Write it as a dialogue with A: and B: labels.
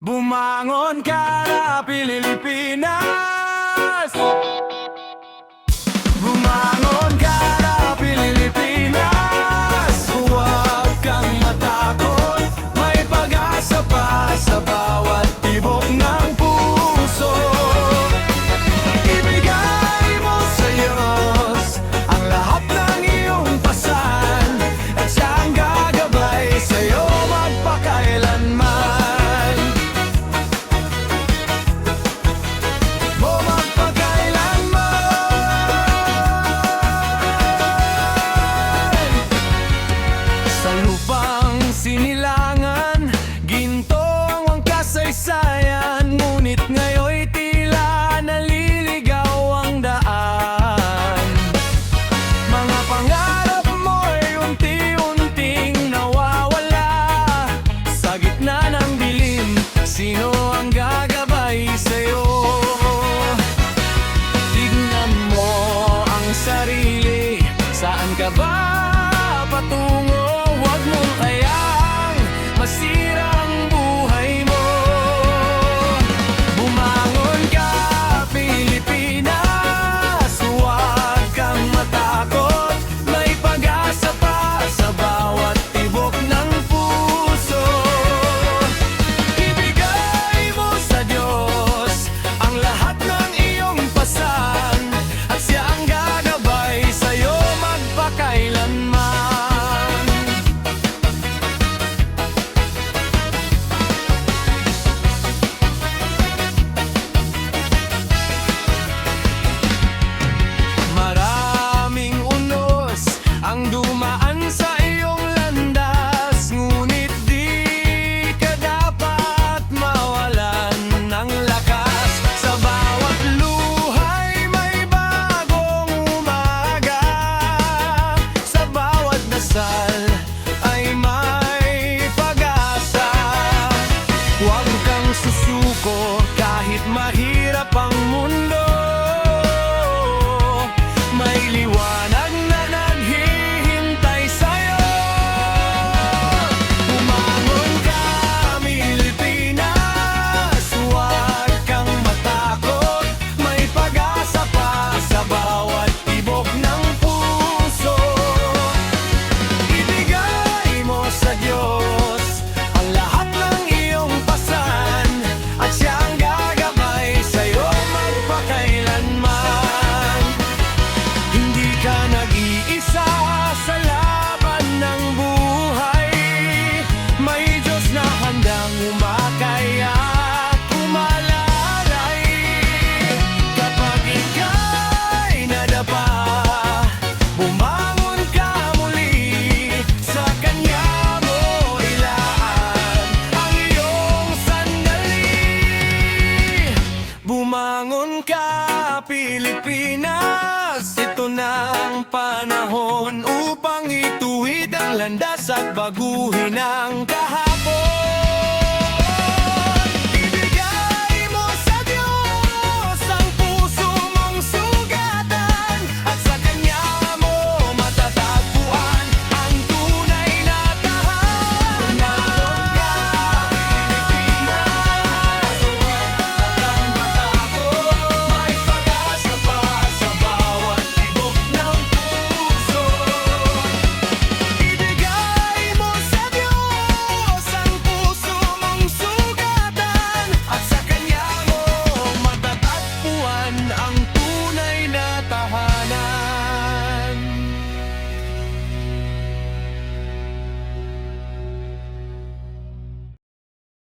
A: Bumangon ka na, Pilipinas! Bumangon ka na, Pilipinas! Huwag kang matakot, may pag-asa pa sa bawat tibok ng puso. Ibigay mo sa Diyos ang lahat ng iyong pasan, at siya ang gagabay sa'yo magpakailanman. Sinilangan, ginto ang kasaysayan, ngunit ngayon'y tila naliligaw ang daan. Mga pangarap mo'y unti-unting nawawala sa gitna ng dilim. Sino ang gagabay sa'yo? Tignan mo ang sarili, saan ka ba patungo? Huwag mong kayang masira ang buhay mo. Bumangon ka, Pilipinas! Huwag kang matakot, may pag-asa pa sa bawat tibok ng puso. Ibigay mo sa Diyos ang lahat ng iyong pasan, at siya ang gagabay sa'yo magpakailanman. Ang dumaan sa iyong landas, ngunit di ka dapat mawalan ng lakas. Sa bawat luhay may bagong umaga, sa bawat dasal ay may pag-asa. Huwag kang susuko kahit mahirap ang mundo, may liwanag na naghihintay sa'yo. Bumangon ka, Pilipinas! Huwag kang matakot, may pag-asa pa sa bawat tibok ng puso. Ibigay mo sa Diyos ang lahat ng iyong pasan, at siya ang gagabay sa'yo magpakailanman. Hindi ka nag-iisa sa laban ng buhay, may Diyos na handang umakay at umalalay. Kapag ika'y nadapa, bumangon ka muli, sa Kanya mo ilaan ang iyong sandali. Bumangon ka, Pilipinas! Ito na ang panahon upang ituwid ang landas at baguhin ang